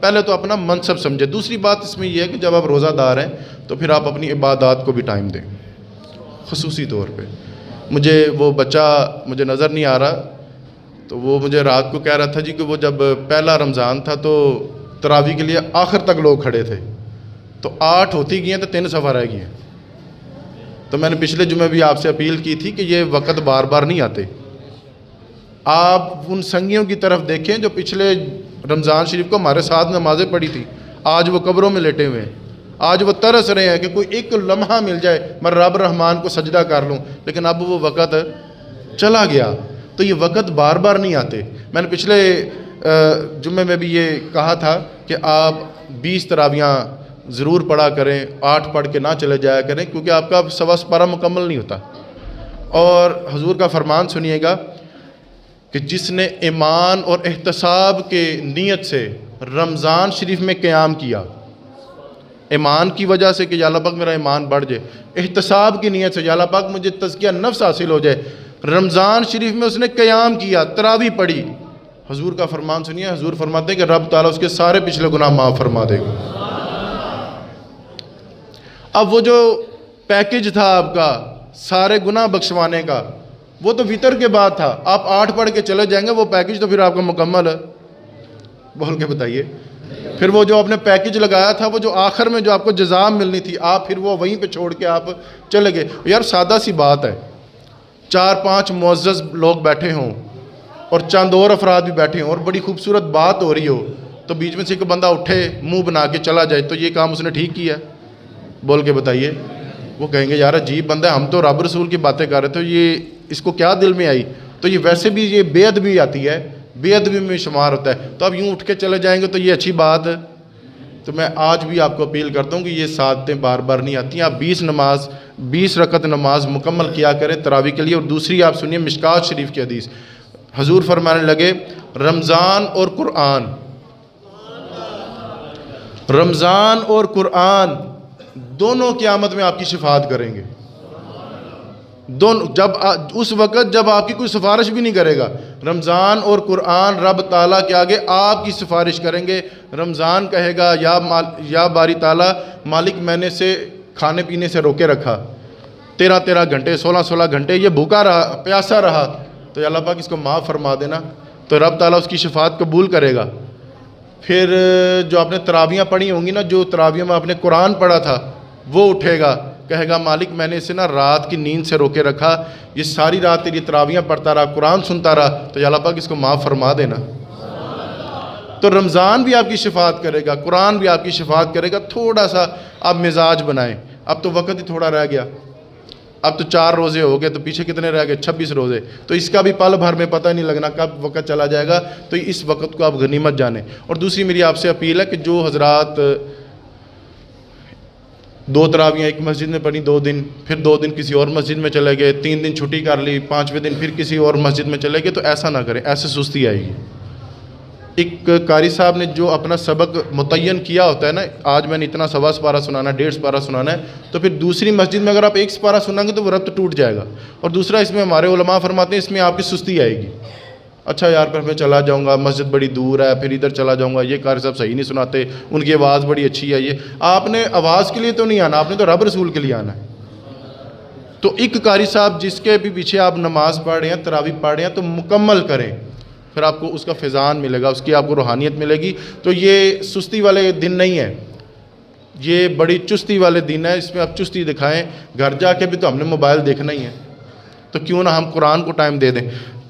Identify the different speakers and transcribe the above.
Speaker 1: پہلے تو اپنا منصب سمجھے. دوسری بات اس میں یہ ہے کہ جب آپ روزہ دار ہیں تو پھر آپ اپنی عبادات کو بھی ٹائم دیں. خصوصی طور پہ مجھے وہ بچہ مجھے نظر نہیں آ رہا، تو وہ مجھے رات کو کہہ رہا تھا جی کہ وہ جب پہلا رمضان تھا تو تراویح کے لیے آخر تک لوگ کھڑے تھے، تو 8 ہوتی گئی ہیں تو 3 صفحہ رہ گئی ہیں. تو میں نے پچھلے جمعے بھی آپ سے اپیل کی تھی کہ یہ وقت بار بار نہیں آتے. آپ ان سنگیوں کی طرف دیکھیں جو پچھلے رمضان شریف کو ہمارے ساتھ نمازیں پڑھی تھی، آج وہ قبروں میں لیٹے ہوئے ہیں. آج وہ ترس رہے ہیں کہ کوئی ایک لمحہ مل جائے میں رب رحمان کو سجدہ کر لوں، لیکن اب وہ وقت چلا گیا. تو یہ وقت بار بار نہیں آتے. میں نے پچھلے جمعے میں بھی یہ کہا تھا کہ آپ 20 تراویحاں ضرور پڑھا کریں، 8 پڑھ کے نہ چلے جایا کریں، کیونکہ آپ کا سوا سپارہ مکمل نہیں ہوتا. اور حضور کا فرمان سنیے گا کہ جس نے ایمان اور احتساب کے نیت سے رمضان شریف میں قیام کیا، ایمان کی وجہ سے کہ یا اللہ پاک میرا ایمان بڑھ جائے، احتساب کی نیت سے یا اللہ پاک مجھے تزکیہ نفس حاصل ہو جائے، رمضان شریف میں اس نے قیام کیا، تراویح پڑھی، حضور کا فرمان سنیے. حضور فرماتے ہیں کہ رب تعالیٰ اس کے سارے پچھلے گناہ معاف فرما دے گا. اب وہ جو پیکج تھا آپ کا سارے گناہ بخشوانے کا، وہ تو وطر کے بعد تھا. آپ 8 پڑھ کے چلے جائیں گے، وہ پیکج تو پھر آپ کا مکمل ہے. بول کے بتائیے. پھر وہ جو آپ نے پیکج لگایا تھا، وہ جو آخر میں جو آپ کو جزا ملنی تھی، آپ پھر وہ وہیں پہ چھوڑ کے آپ چلے گئے. یار سادہ سی بات ہے، 4-5 معزز لوگ بیٹھے ہوں اور چند اور افراد بھی بیٹھے ہوں اور بڑی خوبصورت بات ہو رہی ہو، تو بیچ میں سے ایک بندہ اٹھے منہ بنا کے چلا جائے، تو یہ کام اس نے ٹھیک کیا؟ بول کے بتائیے. وہ کہیں گے یار عجیب بندہ ہے، ہم تو رب رسول کی باتیں کر رہے تھے، یہ اس کو کیا دل میں آئی؟ تو یہ ویسے بھی یہ بے ادبی آتی ہے، بے ادبی میں شمار ہوتا ہے. تو اب یوں اٹھ کے چلے جائیں گے تو یہ اچھی بات ہے؟ تو میں آج بھی آپ کو اپیل کرتا ہوں کہ یہ سعادتیں بار بار نہیں آتی ہیں. آپ 20 رکعت نماز مکمل کیا کریں تراویح کے لیے. اور دوسری آپ سنیے مشکات شریف کی حدیث. حضور فرمانے لگے رمضان اور قرآن دونوں قیامت میں آپ کی شفاعت کریں گے. اس وقت جب آپ کی کوئی سفارش بھی نہیں کرے گا، رمضان اور قرآن رب تعالیٰ کے آگے آپ کی سفارش کریں گے. رمضان کہے گا یا باری تعالیٰ مالک میں نے سے کھانے پینے سے روکے رکھا، 13 گھنٹے 16 گھنٹے یہ بھوکا رہا پیاسا رہا، تو یا اللہ پاک اس کو معاف فرما دینا. تو رب تعالیٰ اس کی شفاعت قبول کرے گا. پھر جو آپ نے تراویحاں پڑھی ہوں گی نا، جو تراویح میں آپ نے قرآن پڑھا تھا، وہ اٹھے گا کہے گا مالک میں نے اسے نا رات کی نیند سے روکے رکھا، یہ ساری رات تیری تراویحاں پڑھتا رہا، قرآن سنتا رہا، تو یا اللہ پاک اس کو معاف فرما دینا. تو رمضان بھی آپ کی شفاعت کرے گا، قرآن بھی آپ کی شفاعت کرے گا. تھوڑا سا آپ مزاج بنائیں. اب تو وقت ہی تھوڑا رہ گیا، اب تو 4 روزے ہو گئے، تو پیچھے کتنے رہ گئے؟ 26 روزے. تو اس کا بھی پل بھر میں پتہ نہیں لگنا کب وقت چلا جائے گا. تو اس وقت کو آپ غنیمت جانیں. اور دوسری میری آپ سے اپیل ہے کہ جو حضرات 2 تراویحاں ایک مسجد میں پڑھی 2 دن، پھر 2 دن کسی اور مسجد میں چلے گئے، 3 دن چھٹی کر لی، 5ویں دن پھر کسی اور مسجد میں چلے گئے، تو ایسا نہ کریں، ایسے سستی آئے گی. ایک قاری صاحب نے جو اپنا سبق متعین کیا ہوتا ہے نا، آج میں نے اتنا سوا سپارہ سنانا ہے، 1.5 سپارہ سنانا ہے، تو پھر دوسری مسجد میں اگر آپ 1 سپارہ سنائیں گے تو وہ ربط ٹوٹ جائے گا. اور دوسرا اس میں ہمارے علماء فرماتے ہیں اس میں آپ کی سستی آئے گی. اچھا یار پھر میں چلا جاؤں گا، مسجد بڑی دور ہے، پھر ادھر چلا جاؤں گا، یہ قاری صاحب صحیح نہیں سناتے، ان کی آواز بڑی اچھی ہے. یہ آپ نے آواز کے لیے تو نہیں آنا، آپ نے تو رب رسول کے لیے آنا ہے. تو ایک قاری صاحب جس کے بھی پیچھے آپ نماز پڑھ رہے ہیں، تراویح پڑھ رہے ہیں، تو مکمل کریں، پھر آپ کو اس کا فیضان ملے گا، اس کی آپ کو روحانیت ملے گی. تو یہ سستی والے دن نہیں ہے، یہ بڑی چستی والے دن ہے. اس میں آپ چستی دکھائیں. گھر جا کے بھی تو ہم نے موبائل دیکھنا ہی ہے، تو کیوں نہ ہم قرآن کو ٹائم دے دیں.